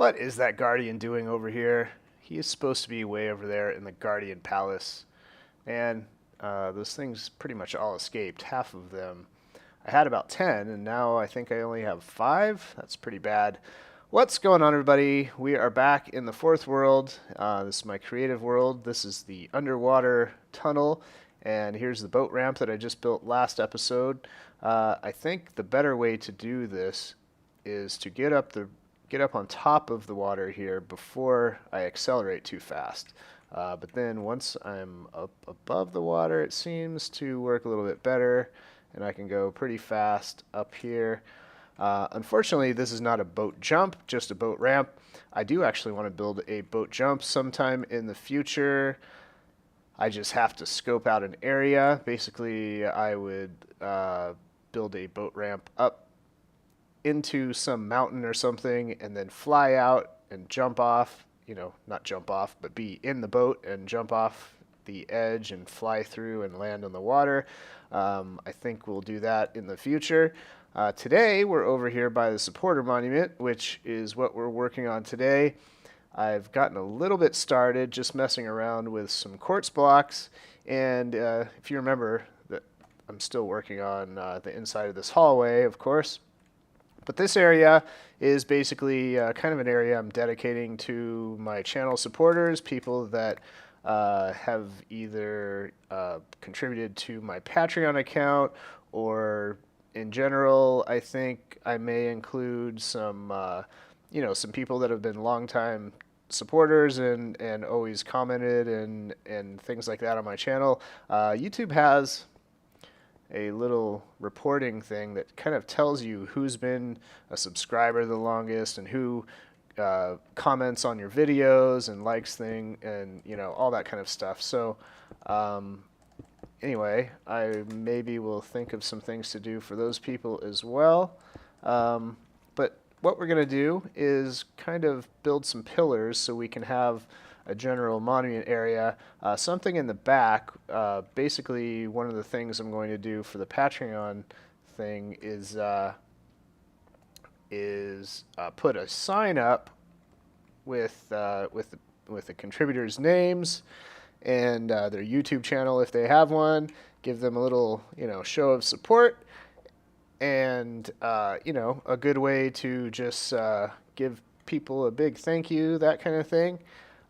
What is that Guardian doing over here? He is supposed to be way over there in the Guardian Palace. Man, those things pretty much all escaped. Half of them. I had about 10, and now I think I only have 5. That's pretty bad. What's going on, everybody? We are back in the fourth world. This is my creative world. This is the underwater tunnel, and here's the boat ramp that I just built last episode. I think the better way to do this is to get up on top of the water here before I accelerate too fast. But then once I'm up above the water, it seems to work a little bit better, and I can go pretty fast up here. Unfortunately, this is not a boat jump, just a boat ramp. I do actually want to build a boat jump sometime in the future. I just have to scope out an area. Basically, I would build a boat ramp up into some mountain or something and then fly out and jump off, not jump off, but be in the boat and jump off the edge and fly through and land on the water. I think we'll do that in the future. Today, we're over here by the supporter monument, which is what we're working on today. I've gotten a little bit started just messing around with some quartz blocks, and if you remember that I'm still working on the inside of this hallway, of course. But this area is basically kind of an area I'm dedicating to my channel supporters, people that have either contributed to my Patreon account, or in general, I think I may include some, some people that have been longtime supporters and always commented and things like that on my channel. YouTube has a little reporting thing that kind of tells you who's been a subscriber the longest and who comments on your videos and likes thing and all that kind of stuff. So anyway, I maybe will think of some things to do for those people as well. But what we're going to do is kind of build some pillars so we can have a general monument area. Something in the back, basically one of the things I'm going to do for the Patreon thing is put a sign up with the contributors' names and their YouTube channel if they have one. Give them a little show of support, and a good way to just give people a big thank you, that kind of thing.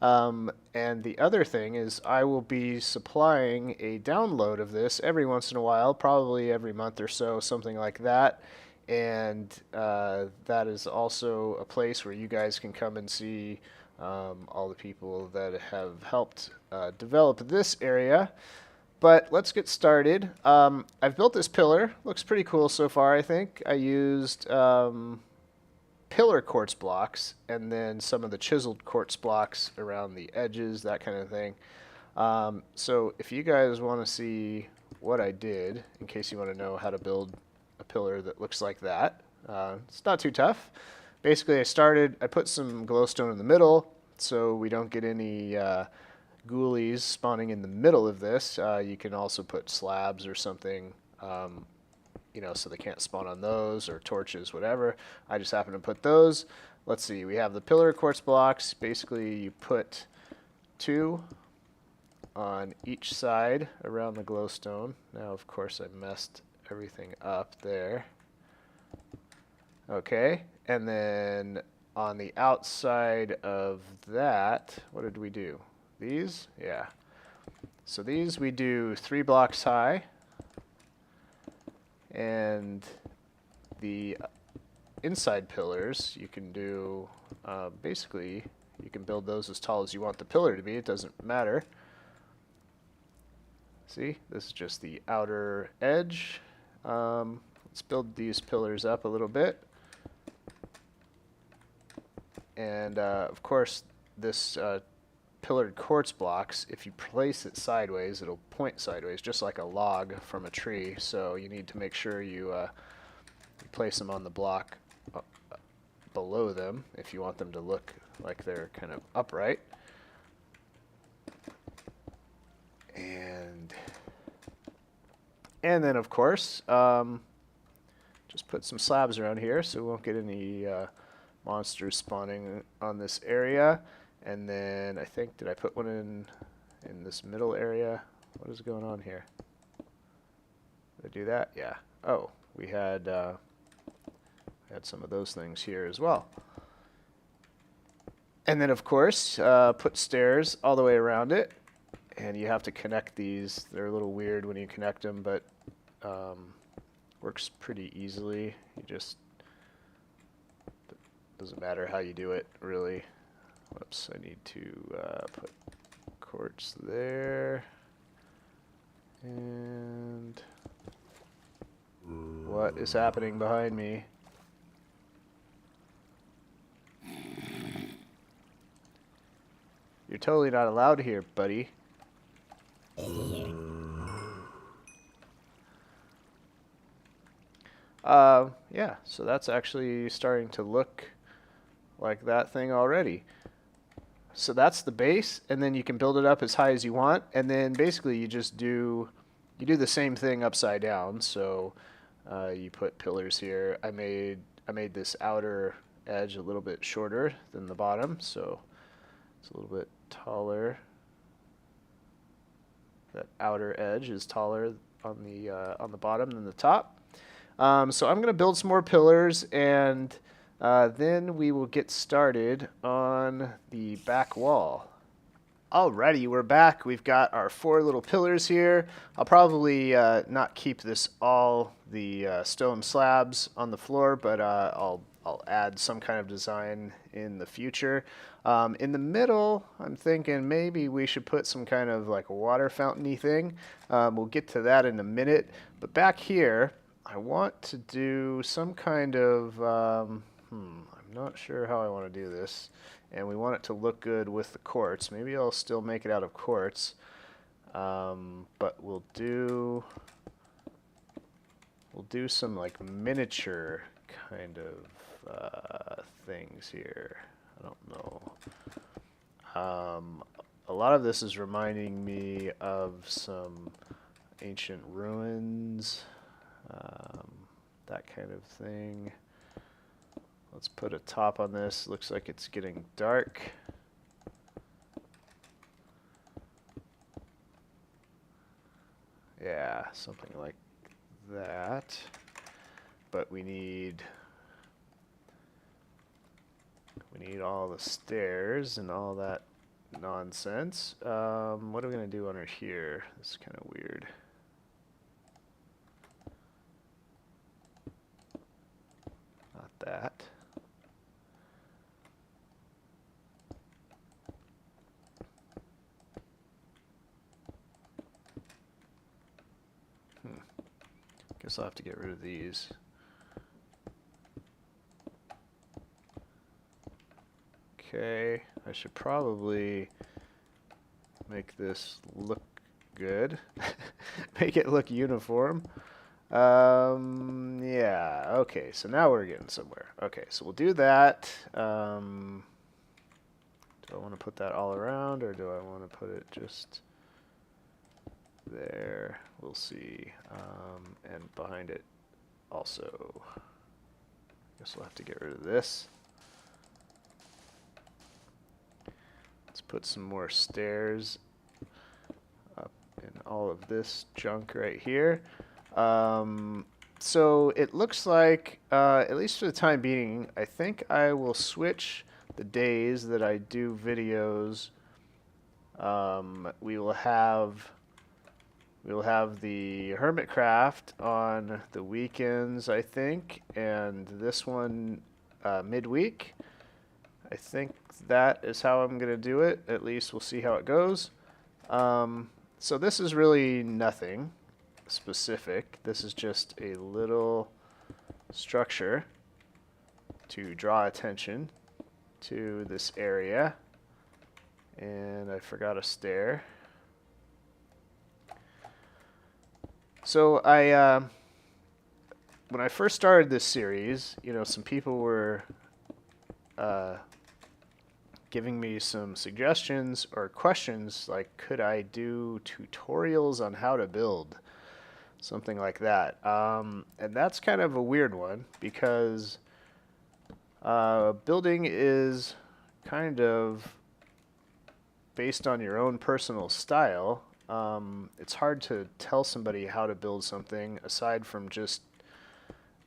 And the other thing is I will be supplying a download of this every once in a while, probably every month or so, something like that. And that is also a place where you guys can come and see all the people that have helped develop this area. But let's get started. I've built this pillar. Looks pretty cool so far, I think. I used pillar quartz blocks and then some of the chiseled quartz blocks around the edges, that kind of thing. So if you guys want to see what I did, in case you want to know how to build a pillar that looks like that, it's not too tough. Basically, I put some glowstone in the middle so we don't get any ghoulies spawning in the middle of this. You can also put slabs or something, so they can't spawn on those, or torches, whatever. I just happen to put those. Let's see, we have the pillar quartz blocks. Basically, you put 2 on each side around the glowstone. Now, of course, I messed everything up there. Okay, and then on the outside of that, what did we do? These? Yeah. So these we do 3 blocks high. And the inside pillars, you can do, basically, you can build those as tall as you want the pillar to be. It doesn't matter. See, this is just the outer edge. Let's build these pillars up a little bit. And, of course, this pillared quartz blocks, if you place it sideways, it'll point sideways, just like a log from a tree. So you need to make sure you place them on the block below them if you want them to look like they're kind of upright. And then, of course, just put some slabs around here so we won't get any monsters spawning on this area. And then I think, did I put one in this middle area? What is going on here? Did I do that? Yeah. Oh, we had some of those things here as well. And then, of course, put stairs all the way around it. And you have to connect these. They're a little weird when you connect them, but works pretty easily. You just, doesn't matter how you do it, really. Whoops, I need to put quartz there. And what is happening behind me? You're totally not allowed here, buddy. Yeah, so that's actually starting to look like that thing already. So that's the base, and then you can build it up as high as you want, and then basically you just do the same thing upside down. So you put pillars here. I made this outer edge a little bit shorter than the bottom, so it's a little bit taller. That outer edge is taller on the bottom than the top. So I'm going to build some more pillars, and then we will get started on the back wall. Alrighty, we're back. We've got our 4 little pillars here. I'll probably not keep this all the stone slabs on the floor, but I'll add some kind of design in the future. In the middle, I'm thinking maybe we should put some kind of like a water fountain-y thing. We'll get to that in a minute. But back here, I want to do some kind of, I'm not sure how I want to do this. And we want it to look good with the quartz. Maybe I'll still make it out of quartz. But we'll do some like miniature kind of things here. I don't know. A lot of this is reminding me of some ancient ruins. That kind of thing. Let's put a top on this. Looks like it's getting dark. Yeah, something like that. But we need all the stairs and all that nonsense. What are we gonna do under here? This is kind of weird. Not that. Guess I'll have to get rid of these. Okay, I should probably make this look good. Make it look uniform. Yeah, okay, so now we're getting somewhere. Okay, so we'll do that. Do I want to put that all around, or do I want to put it just there? We'll see. And behind it also. Guess we'll have to get rid of this. Let's put some more stairs up in all of this junk right here. So it looks like, at least for the time being, I think I will switch the days that I do videos. We will have the Hermitcraft on the weekends, I think, and this one midweek. I think that is how I'm going to do it. At least we'll see how it goes. So this is really nothing specific. This is just a little structure to draw attention to this area. And I forgot a stair. So when I first started this series, you know, some people were giving me some suggestions or questions like, could I do tutorials on how to build? Something like that. And that's kind of a weird one because Building is kind of based on your own personal style. It's hard to tell somebody how to build something aside from just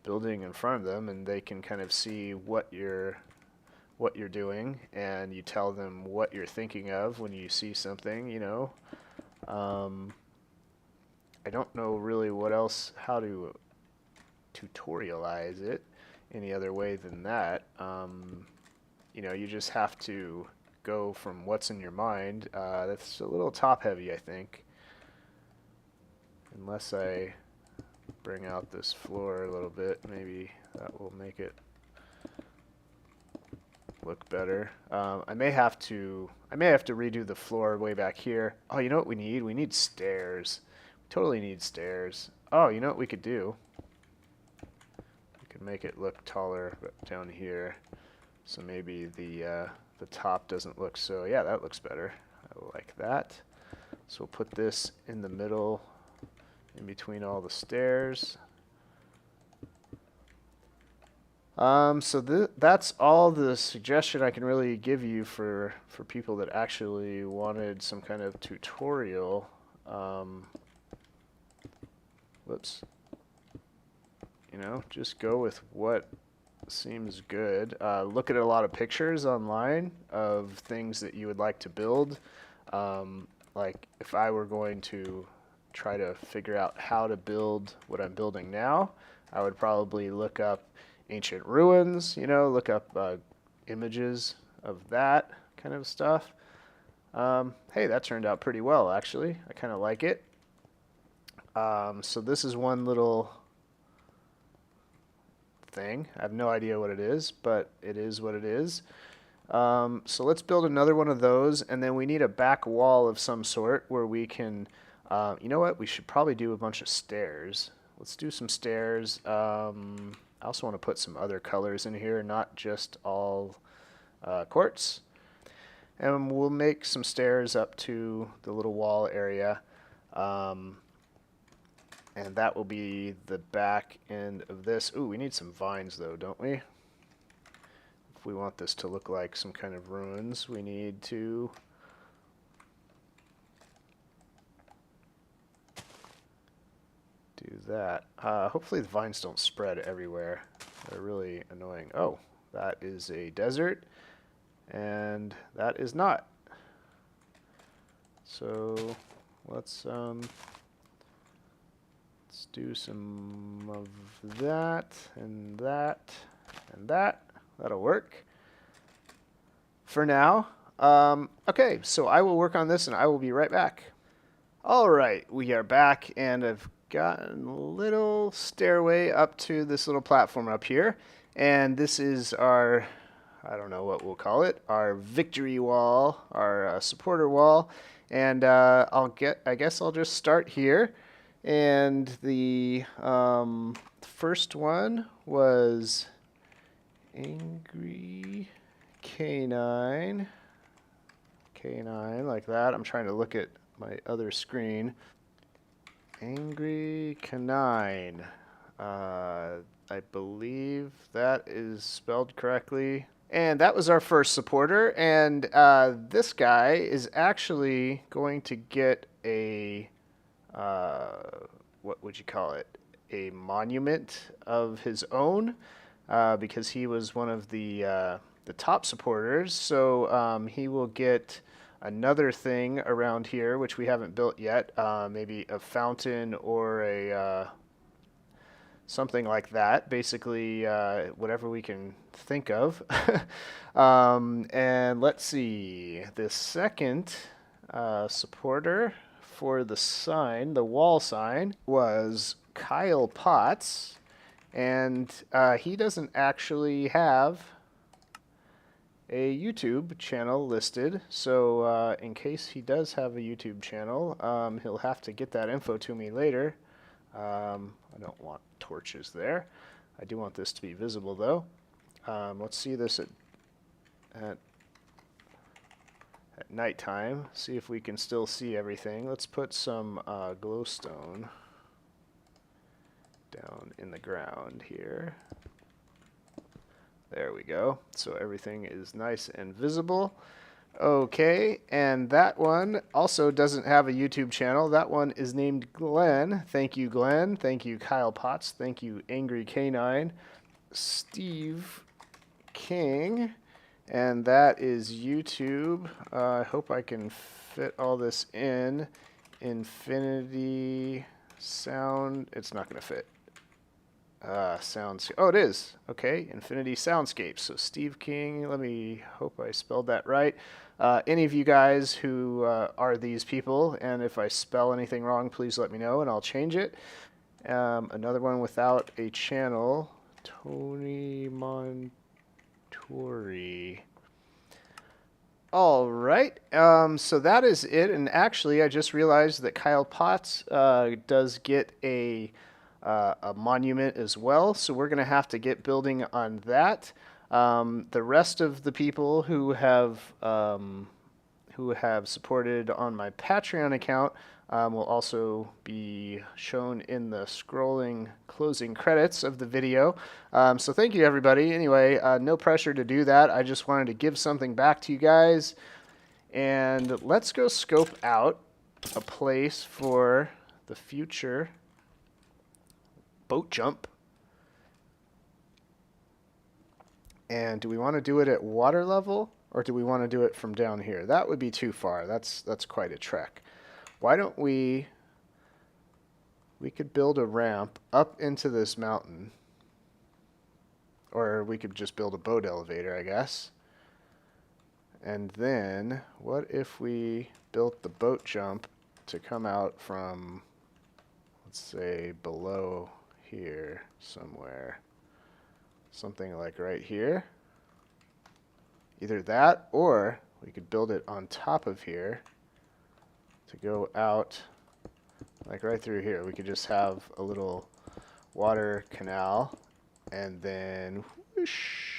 building in front of them, and they can kind of see what you're doing, and you tell them what you're thinking of when you see something, you know. I don't know really what else, how to tutorialize it any other way than that. You know, you just have to go from what's in your mind. That's a little top heavy, I think. Unless I bring out this floor a little bit, maybe that will make it look better. I may have to redo the floor way back here. Oh, you know what we need? We need stairs. We totally need stairs. Oh, you know what we could do? We could make it look taller down here, so maybe the top doesn't look so. Yeah, that looks better. I like that. So we'll put this in the middle, in between all the stairs. So that's all the suggestion I can really give you for people that actually wanted some kind of tutorial. Whoops. You know, just go with what seems good. Look at a lot of pictures online of things that you would like to build. Like if I were going to try to figure out how to build what I'm building now, I would probably look up ancient ruins, you know, look up images of that kind of stuff. Hey, that turned out pretty well, actually. I kind of like it. So this is one little thing. I have no idea what it is, but it is what it is. So let's build another one of those, and then we need a back wall of some sort where we can, you know what, we should probably do a bunch of stairs. Let's do some stairs. I also want to put some other colors in here, not just all quartz. And we'll make some stairs up to the little wall area. And that will be the back end of this. Ooh, we need some vines though, don't we? If we want this to look like some kind of ruins, we need to do that. Hopefully the vines don't spread everywhere. They're really annoying. Oh, that is a desert, and that is not. So let's do some of that and that and that. That'll work for now. Okay, so I will work on this and I will be right back. All right, we are back, and I've gotten a little stairway up to this little platform up here, and this is our, I don't know what we'll call it, our victory wall, our supporter wall, and I guess I'll just start here. And the first one was Angry Canine. Canine, like that. I'm trying to look at my other screen. Angry Canine. I believe that is spelled correctly. And that was our first supporter. And this guy is actually going to get a, what would you call it? A monument of his own, because he was one of the top supporters. So he will get another thing around here, which we haven't built yet, maybe a fountain or a something like that. Basically, whatever we can think of. And let's see, the second supporter for the sign, the wall sign, was Kyle Potts, and he doesn't actually have a YouTube channel listed, so in case he does have a YouTube channel, he'll have to get that info to me later. I don't want torches there. I do want this to be visible though. Let's see this at nighttime, see if we can still see everything. Let's put some glowstone down in the ground here. There we go. So everything is nice and visible. Okay, and that one also doesn't have a YouTube channel. That one is named Glenn. Thank you, Glenn. Thank you, Kyle Potts. Thank you, Angry Canine. Steve King. And that is YouTube. I hope I can fit all this in. Infinity Sound. It's not going to fit. Sounds. Oh, it is. Okay, Infinity Soundscapes. So Steve King. Let me hope I spelled that right. Any of you guys who are these people, and if I spell anything wrong, please let me know and I'll change it. Another one without a channel. Tony Montori. All right. So that is it. And actually, I just realized that Kyle Potts does get a monument as well. So we're going to have to get building on that. The rest of the people who have supported on my Patreon account will also be shown in the scrolling closing credits of the video. So thank you, everybody. Anyway, no pressure to do that. I just wanted to give something back to you guys. And let's go scope out a place for the future boat jump. And do we want to do it at water level, or do we want to do it from down here? That would be too far. That's quite a trek. Why don't we could build a ramp up into this mountain, or we could just build a boat elevator, I guess. And then what if we built the boat jump to come out from, let's say, below here somewhere. Something like right here. Either that, or we could build it on top of here to go out like right through here. We could just have a little water canal and then whoosh.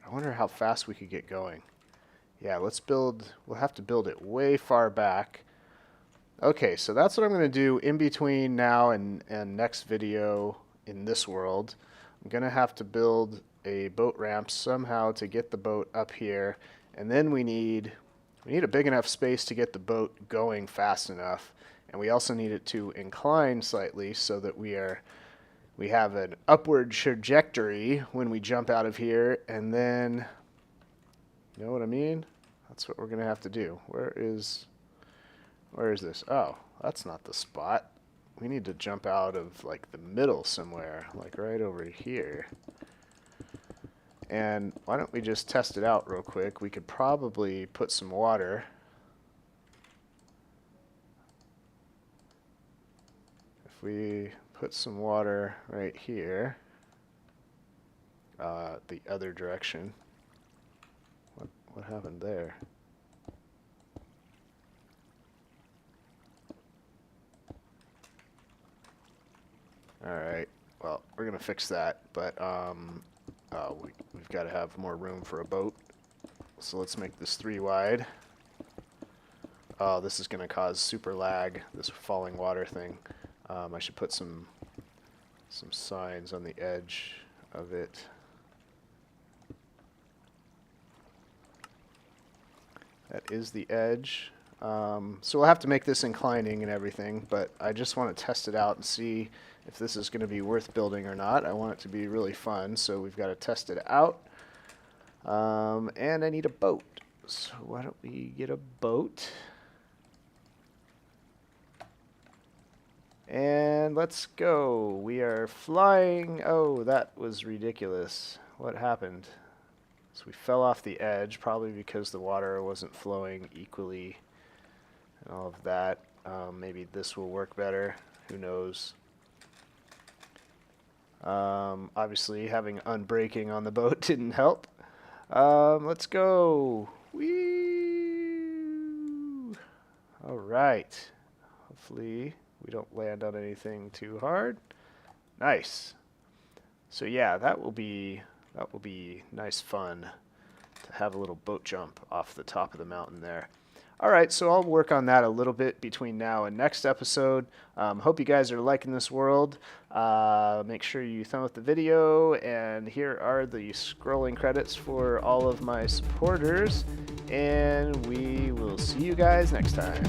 I wonder how fast we could get going. Yeah, let's build, we'll have to build it way far back. Okay, so that's what I'm going to do in between now and next video in this world. I'm going to have to build a boat ramp somehow to get the boat up here, and then we need a big enough space to get the boat going fast enough, and we also need it to incline slightly so that we have an upward trajectory when we jump out of here, and then, you know what I mean? That's what we're going to have to do. Where is this? Oh, that's not the spot. We need to jump out of like the middle somewhere, like right over here. And why don't we just test it out real quick? We could probably put some water. If we put some water right here, the other direction. What happened there? Alright, well, we're going to fix that, but we've got to have more room for a boat. So let's make this 3 wide. Oh, this is going to cause super lag, this falling water thing. I should put some signs on the edge of it. That is the edge. So we'll have to make this inclining and everything, but I just want to test it out and see if this is going to be worth building or not. I want it to be really fun, so we've got to test it out. And I need a boat. So why don't we get a boat? And let's go. We are flying. Oh, that was ridiculous. What happened? So we fell off the edge, probably because the water wasn't flowing equally and all of that. Maybe this will work better. Who knows? Obviously, having unbraking on the boat didn't help. Let's go. Whee! All right. Hopefully, we don't land on anything too hard. Nice. So yeah, that will be nice fun to have a little boat jump off the top of the mountain there. All right, so I'll work on that a little bit between now and next episode. Hope you guys are liking this world. Make sure you thumb up the video, and here are the scrolling credits for all of my supporters, and we will see you guys next time.